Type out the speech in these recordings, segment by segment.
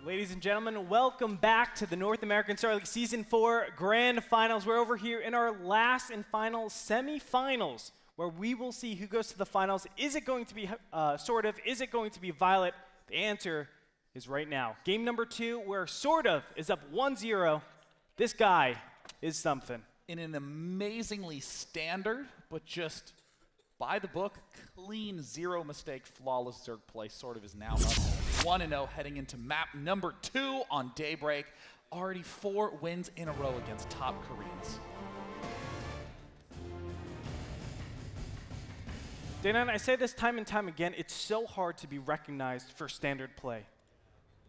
Ladies and gentlemen, welcome back to the North American Star League Season 4 Grand Finals. We're over here in our last and final semi-finals, where we will see who goes to the finals. Is it going to be Sortof? Is it going to be Violet? The answer is right now. Game number 2, where Sortof is up 1-0. This guy is something. In an amazingly standard, but just by the book, clean, zero mistake, flawless Zerg play, Sortof is now up 1-0 heading into map number 2 on Daybreak. Already 4 wins in a row against top Koreans. Day9, I say this time and time again, it's so hard to be recognized for standard play.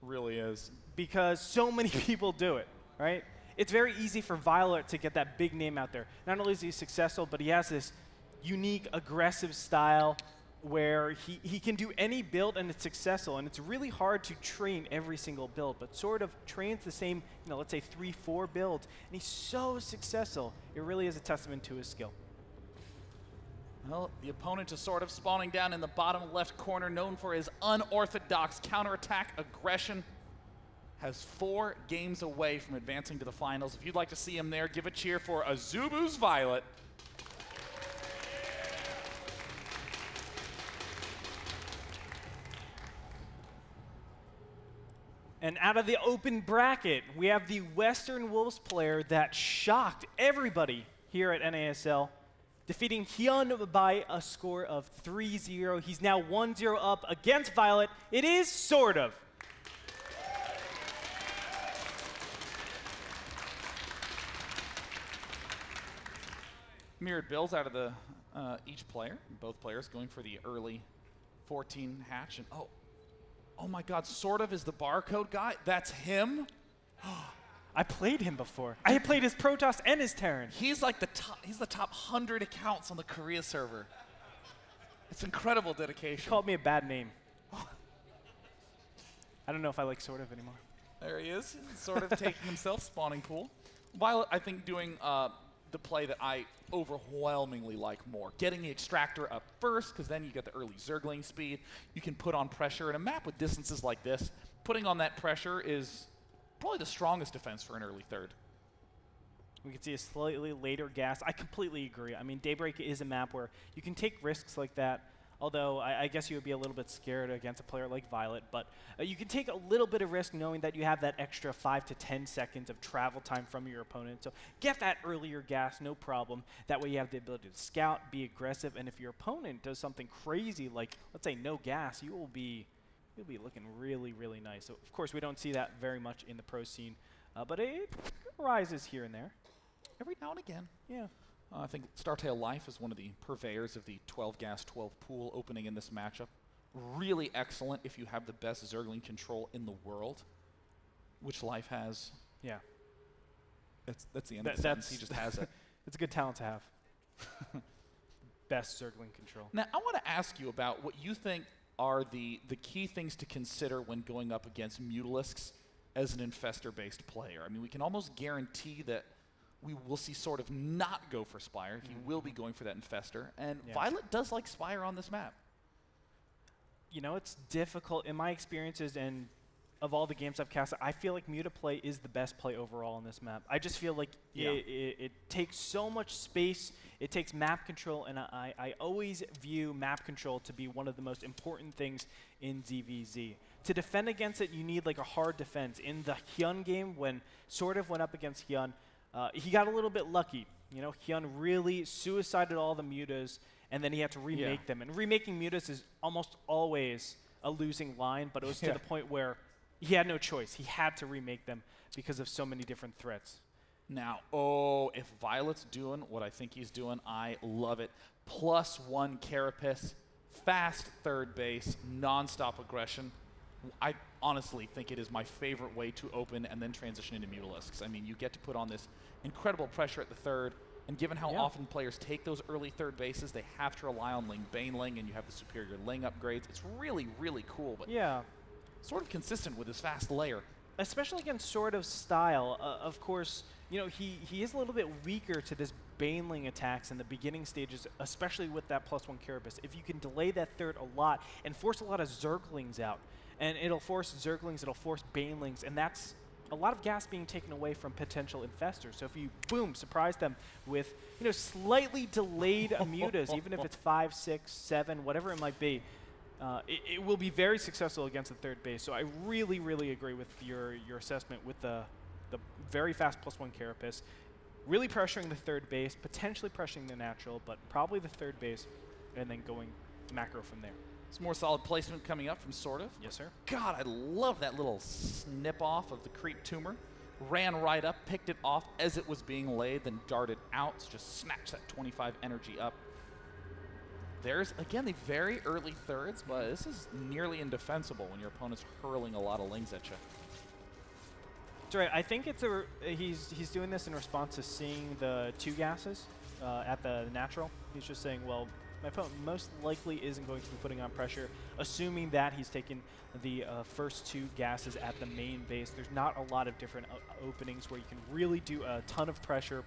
Really is. Because so many people do it, right? It's very easy for Violet to get that big name out there. Not only is he successful, but he has this unique, aggressive style where he can do any build and it's successful. And it's really hard to train every single build. But Sortof trains the same, let's say 3-4 builds. And he's so successful. It really is a testament to his skill. Well, the opponent to Sortof spawning down in the bottom left corner, known for his unorthodox counterattack aggression, has 4 games away from advancing to the finals. If you'd like to see him there, give a cheer for Azubu's Violet. And out of the open bracket, we have the Western Wolves player that shocked everybody here at NASL, defeating Hyun by a score of 3-0. He's now 1-0 up against Violet. It is Sortof. Mirrored builds out of the each player, both players going for the early 14 hatch. And oh my God, Sortof is the barcode guy? That's him? I played him before. I played his Protoss and his Terran. He's like he's the top 100 accounts on the Korea server. It's incredible dedication. He called me a bad name. I don't know if I like Sortof anymore. There he is, Sortof taking himself spawning pool. Violet, I think, doing the play that I overwhelmingly like more. Getting the extractor up first, because then you get the early Zergling speed. You can put on pressure in a map with distances like this. Putting on that pressure is probably the strongest defense for an early third. We can see a slightly later gas. I completely agree. I mean, Daybreak is a map where you can take risks like that, although I guess you would be a little bit scared against a player like Violet. But you can take a little bit of risk knowing that you have that extra 5 to 10 seconds of travel time from your opponent. So get that earlier gas, no problem. That way you have the ability to scout, be aggressive, and if your opponent does something crazy like, let's say, no gas, you'll be looking really, really nice. So, of course, we don't see that very much in the pro scene, but it rises here and there. Every now and again. Yeah. I think Startail Life is one of the purveyors of the 12 gas, 12 pool opening in this matchup. Really excellent if you have the best Zergling control in the world, which Life has. Yeah. That's the end of the sentence. He just has it. It's a good talent to have. Best Zergling control. Now, I want to ask you about what you think are the key things to consider when going up against Mutalisks as an Infestor-based player. I mean, we can almost guarantee that we will see Sortof not go for Spire. He will be going for that Infestor. And Violet does like Spire on this map. It's difficult. In my experiences and of all the games I've casted, I feel like Mutaplay is the best play overall on this map. I just feel like it takes so much space. It takes map control, and I always view map control to be one of the most important things in ZVZ. To defend against it, you need like a hard defense. In the Hyun game, when Sortof went up against Hyun, he got a little bit lucky. Hyun really suicided all the mutas, and then he had to remake them. And remaking mutas is almost always a losing line, but it was to the point where he had no choice. He had to remake them because of so many different threats. Now, if Violet's doing what I think he's doing, I love it. +1 carapace, fast third base, non-stop aggression. I honestly think it is my favorite way to open and then transition into Mutalisks. I mean, you get to put on this incredible pressure at the third, and given how often players take those early third bases, they have to rely on Ling Baneling, and you have the superior Ling upgrades. It's really, really cool, but sort of consistent with his fast layer. Especially against Sortof's style. Of course, he is a little bit weaker to this Baneling attacks in the beginning stages, especially with that +1 carapace. If you can delay that third a lot and force a lot of Zerglings out, And it'll force Zerglings, it'll force Banelings, and that's a lot of gas being taken away from potential infestors. So if you, boom, surprise them with, you know, slightly delayed mutas, even if it's 5, 6, 7, whatever it might be, it will be very successful against the third base. So I really, really agree with your assessment with the very fast +1 Carapace, really pressuring the third base, potentially pressuring the natural, but probably the third base, and then going macro from there. Some more solid placement coming up from Sortof. Yes, sir. God, I love that little snip off of the creep tumor. Ran right up, picked it off as it was being laid, then darted out. So just snatched that 25 energy up. There's, again, the very early thirds, but this is nearly indefensible when your opponent's hurling a lot of lings at you. That's right. I think it's he's doing this in response to seeing the 2 gases at the natural. He's just saying, well, my opponent most likely isn't going to be putting on pressure, assuming that he's taken the first 2 gases at the main base. There's not a lot of different openings where you can really do a ton of pressure,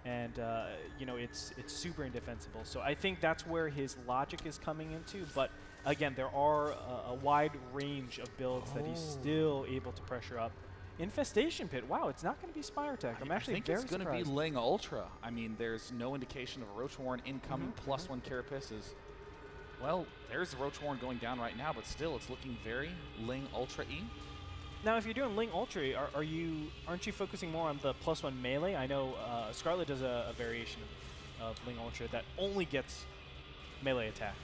and you know, it's super indefensible. So I think that's where his logic is coming into. But again, there are a wide range of builds that he's still able to pressure up. Infestation Pit. Wow, it's not going to be Spire Tech. I'm actually very surprised. I think it's going to be Ling Ultra. I mean, there's no indication of a Roach Warren incoming. +1 Carapace is, well, there's the Roach Warren going down right now, but still, it's looking very Ling Ultra-y. Now, if you're doing Ling Ultra, aren't you focusing more on the +1 melee? I know Scarlet does a variation of Ling Ultra that only gets melee attack.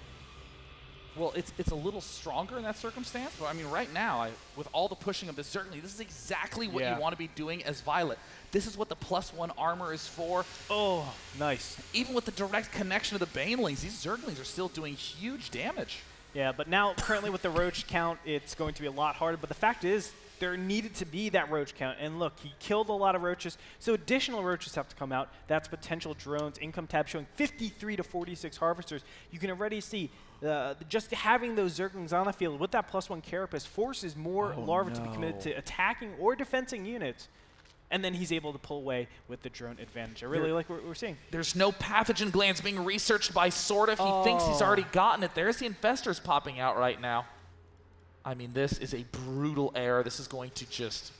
Well, it's a little stronger in that circumstance, but I mean, right now, with all the pushing of this Zergling, this is exactly what you want to be doing as Violet. This is what the +1 armor is for. Oh, nice. Even with the direct connection of the Banelings, these Zerglings are still doing huge damage. Yeah, but now, currently with the Roach count, it's going to be a lot harder. But the fact is, there needed to be that Roach count. And look, he killed a lot of Roaches, so additional Roaches have to come out. That's potential drones. Income tab showing 53 to 46 Harvesters. You can already see just having those Zerglings on the field with that +1 Carapace forces more larvae to be committed to attacking or defending units. And then he's able to pull away with the drone advantage. I really like what we're seeing. There's no pathogen glands being researched by Sortof. He thinks he's already gotten it. There's the infestors popping out right now. I mean, this is a brutal error. This is going to just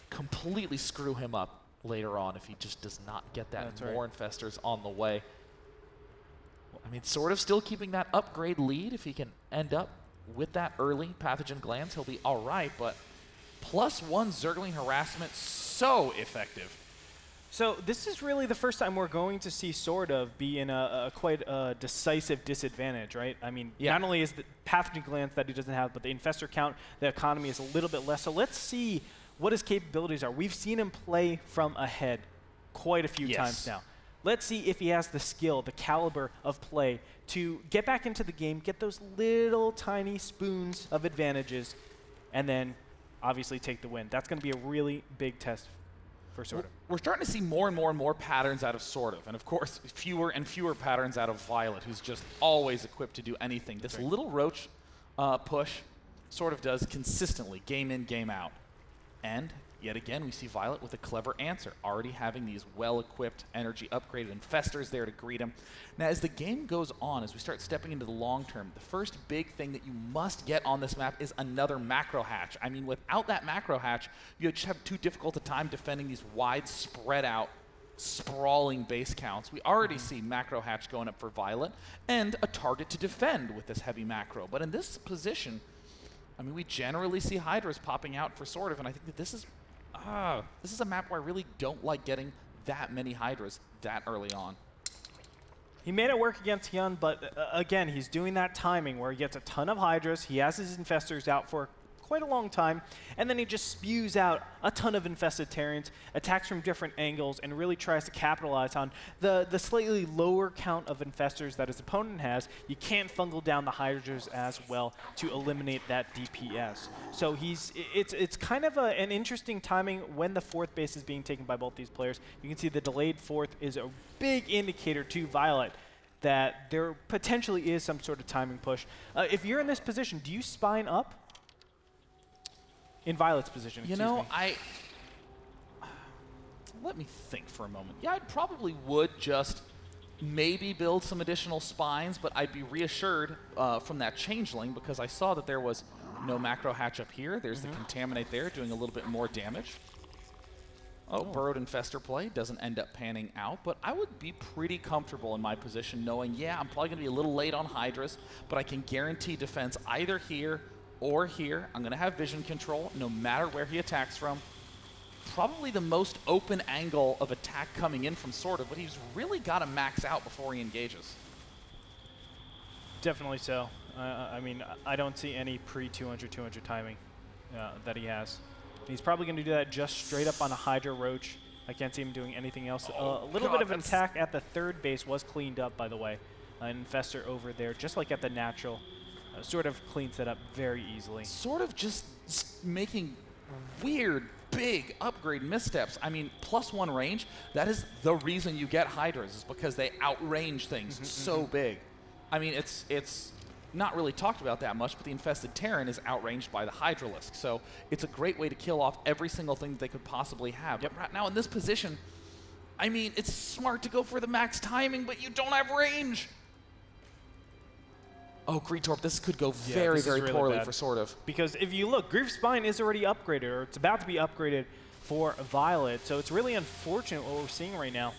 completely screw him up later on if he just does not get that more infestors on the way. I mean, Sortof still keeping that upgrade lead. If he can end up with that early pathogen glands, he'll be all right. But +1 Zergling harassment, so effective. So this is really the first time we're going to see Sortof be in a quite decisive disadvantage, right? I mean, not only is the pathogen glands that he doesn't have, but the infestor count, the economy is a little bit less. So let's see what his capabilities are. We've seen him play from ahead quite a few times now. Let's see if he has the skill, the caliber of play to get back into the game, get those little tiny spoons of advantages, and then obviously take the win. That's going to be a really big test for Sortof. We're starting to see more and more and more patterns out of Sortof, and of course, fewer and fewer patterns out of Violet, who's just always equipped to do anything. This little Roach push Sortof does consistently, game in, game out. And yet again, we see Violet with a clever answer, already having these well-equipped, energy-upgraded infestors there to greet him. Now, as the game goes on, as we start stepping into the long term, the first big thing that you must get on this map is another macro hatch. I mean, without that macro hatch, you just have too difficult a time defending these wide, spread-out, sprawling base counts. We already see macro hatch going up for Violet, and a target to defend with this heavy macro. But in this position, I mean, we generally see Hydras popping out for Sortof, and I think that this is a map where I really don't like getting that many Hydras that early on. He made it work against Hyun, but again, he's doing that timing where he gets a ton of Hydras, he has his infestors out for quite a long time, and then he just spews out a ton of infested Terrans, attacks from different angles, and really tries to capitalize on the slightly lower count of infestors that his opponent has. You can't fungal down the Hydras as well to eliminate that DPS. So it's kind of an interesting timing when the fourth base is being taken by both these players. You can see the delayed fourth is a big indicator to Violet that there potentially is some sort of timing push. If you're in this position, do you spine up? In Violet's position, you know, let me think for a moment. Yeah, I probably would just maybe build some additional spines, but I'd be reassured from that changeling because I saw that there was No macro hatch up here. There's the Contaminate there, doing a little bit more damage. Oh, Burrowed Infestor play doesn't end up panning out, but I would be pretty comfortable in my position knowing, yeah, I'm probably going to be a little late on Hydras, but I can guarantee defense either here or here. I'm going to have vision control no matter where he attacks from. Probably the most open angle of attack coming in from Sortof, but he's really got to max out before he engages. Definitely so. I mean, I don't see any pre-200 timing that he has. He's probably going to do that just straight up on a Hydra Roach. I can't see him doing anything else. A little bit of an attack at the third base was cleaned up, by the way. An Infestor over there, just like at the natural. Sort of cleans that up very easily. Sort of just making weird, big upgrade missteps. I mean, +1 range, that is the reason you get Hydras, is because they outrange things so big. I mean, it's not really talked about that much, but the Infested Terran is outranged by the Hydralisk. So it's a great way to kill off every single thing that they could possibly have. But right now in this position, I mean, it's smart to go for the max timing, but you don't have range. Oh, Gretorp, this could go very, very really poorly for Sortof. Because if you look, Grief Spine is already upgraded, or it's about to be upgraded for Violet. So it's really unfortunate what we're seeing right now.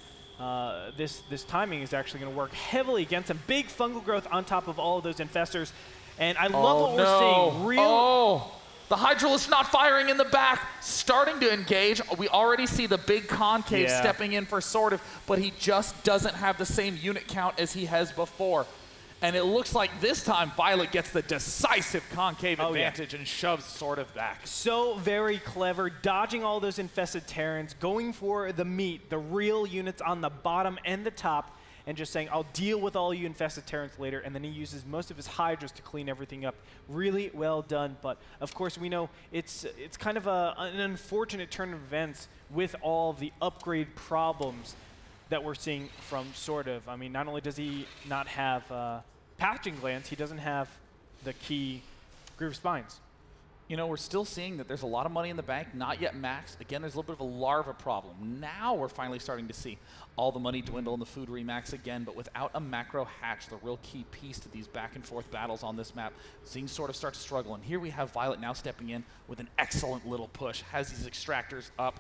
This timing is actually going to work heavily against him. Big fungal growth on top of all of those infestors. And I love what we're seeing. The Hydralisk not firing in the back, starting to engage. We already see the big concave stepping in for Sortof, but he just doesn't have the same unit count as he has before. And it looks like this time Violet gets the decisive concave advantage and shoves Sortof back. So very clever, dodging all those infested Terrans, going for the meat, the real units on the bottom and the top, and just saying, I'll deal with all you infested Terrans later, and then he uses most of his Hydras to clean everything up. Really well done, but of course we know it's kind of an unfortunate turn of events with all the upgrade problems that we're seeing from Sortof. I mean, not only does he not have patching glands, he doesn't have the key Groove Spines. You know, we're still seeing that there's a lot of money in the bank, not yet maxed. Again, there's a little bit of a larva problem. Now we're finally starting to see all the money dwindle and the food remax again, but without a macro hatch, the real key piece to these back and forth battles on this map, seeing Sortof start to struggle. And here we have Violet now stepping in with an excellent little push, has these extractors up,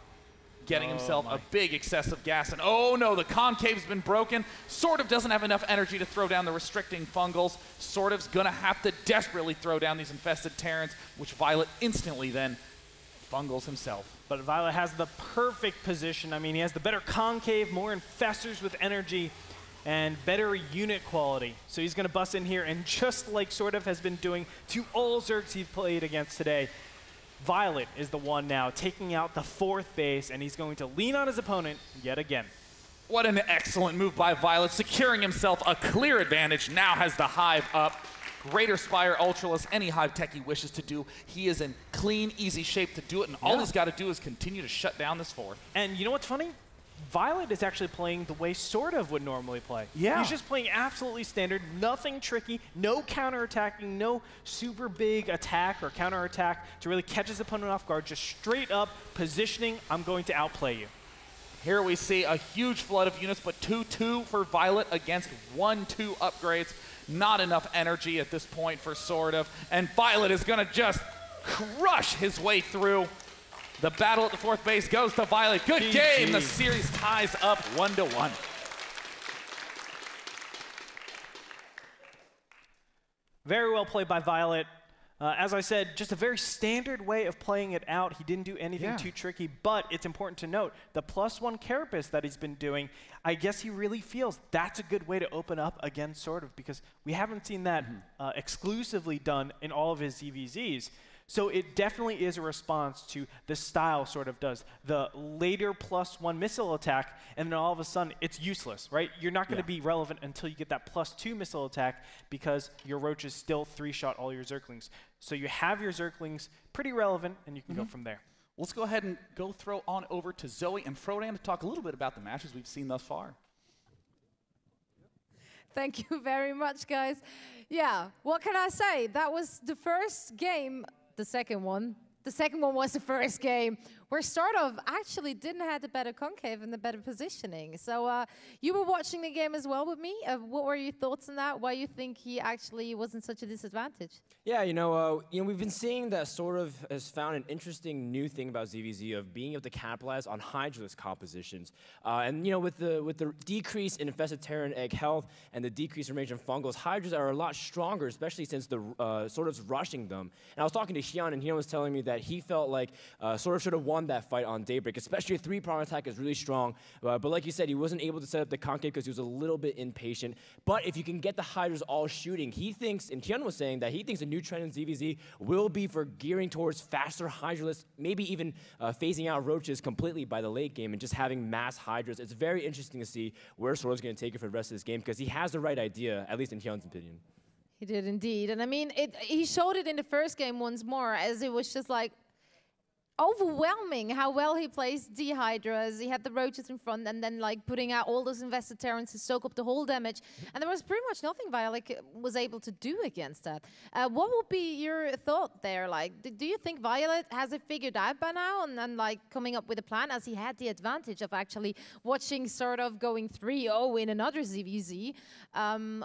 getting himself a big excessive gas, and oh no, the concave's been broken. Sortof doesn't have enough energy to throw down the restricting fungals. Sortof's gonna have to desperately throw down these infested Terrans, which Violet instantly then fungals himself. But Violet has the perfect position. I mean, he has the better concave, more infestors with energy, and better unit quality. So he's gonna bust in here, and just like Sortof has been doing to all Zergs he's played against today, Violet is the one now taking out the fourth base, and he's going to lean on his opponent yet again. What an excellent move by Violet, securing himself a clear advantage. Now has the Hive up. Greater Spire Ultralisk, any Hive tech he wishes to do. He is in clean, easy shape to do it, and all he's got to do is continue to shut down this fourth. And you know what's funny? Violet is actually playing the way Sortof would normally play. Yeah. He's just playing absolutely standard, nothing tricky, no counterattacking, no super big attack or counterattack to really catch his opponent off guard, just straight up positioning, I'm going to outplay you. Here we see a huge flood of units, but 2-2 for Violet against 1-2 upgrades. Not enough energy at this point for Sortof, and Violet is gonna just crush his way through. The battle at the fourth base goes to Violet. Good game. The series ties up 1-1. Very well played by Violet. As I said, just a very standard way of playing it out. He didn't do anything too tricky, but it's important to note the +1 carapace that he's been doing, I guess he really feels that's a good way to open up against Sortof, because we haven't seen that exclusively done in all of his ZVZs. So it definitely is a response to the style Sortof does. The later +1 missile attack, and then all of a sudden it's useless, right? You're not going to be relevant until you get that +2 missile attack, because your roaches still 3-shot all your Zerglings. So you have your Zerglings pretty relevant, and you can go from there. Let's go ahead and go throw on over to Zoe and Frodan to talk a little bit about the matches we've seen thus far. Thank you very much, guys. Yeah, what can I say? That was the first game. The second one was the first game where Sortof actually didn't have the better concave and the better positioning. So you were watching the game as well with me. What were your thoughts on that? Why you think he actually wasn't such a disadvantage? Yeah, we've been seeing that Sortof has found an interesting new thing about ZVZ of being able to capitalize on Hydralisk compositions. And with the decrease in Infested Terra and Egg health and the decrease in range of fungals, Hydras are a lot stronger, especially since the Sortof's rushing them. And I was talking to Hyun, and Hyun was telling me that he felt like Sortof should have won that fight on Daybreak, especially a 3-prong attack is really strong. But like you said, he wasn't able to set up the concave because he was a little bit impatient. But if you can get the Hydras all shooting, he thinks, and Hyun was saying that he thinks a new trend in ZVZ will be for gearing towards faster Hydralists, maybe even phasing out Roaches completely by the late game and just having mass Hydras. It's very interesting to see where Sortof's going to take it for the rest of this game because he has the right idea, at least in Hyun's opinion. He did indeed. And I mean, he showed it in the first game once more, as it was just like overwhelming how well he plays D-Hydras. He had the Roaches in front and then like putting out all those Invested Terrans to soak up the whole damage. And there was pretty much nothing Violet was able to do against that. What would be your thought there? Like, do you think Violet has it figured out by now and like coming up with a plan, as he had the advantage of actually watching Sortof going 3-0 in another ZVZ,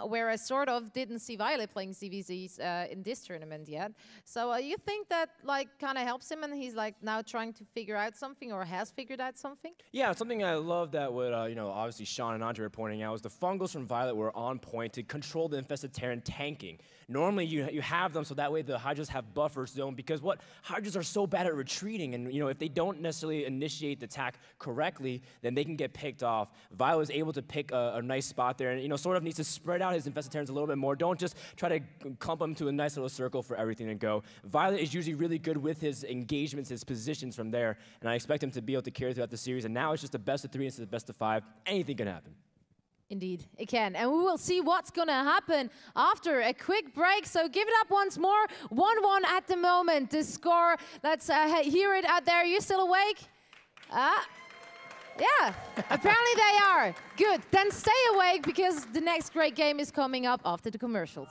whereas Sortof didn't see Violet playing ZVZs in this tournament yet. So you think that like kind of helps him and he's like now trying to figure out something, or has figured out something? Yeah, something I love that what obviously Sean and Andre were pointing out was the fungals from Violet were on point to control the Infested Terran tanking. Normally you have them so that way the Hydras have buffer zone, because what Hydras are so bad at retreating, and if they don't necessarily initiate the attack correctly, then they can get picked off. Violet was able to pick a nice spot there, and Sortof needs to spread out his Infested Terrans a little bit more. Don't just try to clump them to a nice little circle for everything to go. Violet is usually really good with his engagements, his positions from there, and I expect him to be able to carry throughout the series. And now it's just the best of 3 instead of the best of 5. Anything can happen. Indeed, it can. And we will see what's going to happen after a quick break. So give it up once more. 1-1 at the moment, the score. Let's hear it out there. Are you still awake? Yeah, apparently they are. Good. Then stay awake because the next great game is coming up after the commercials.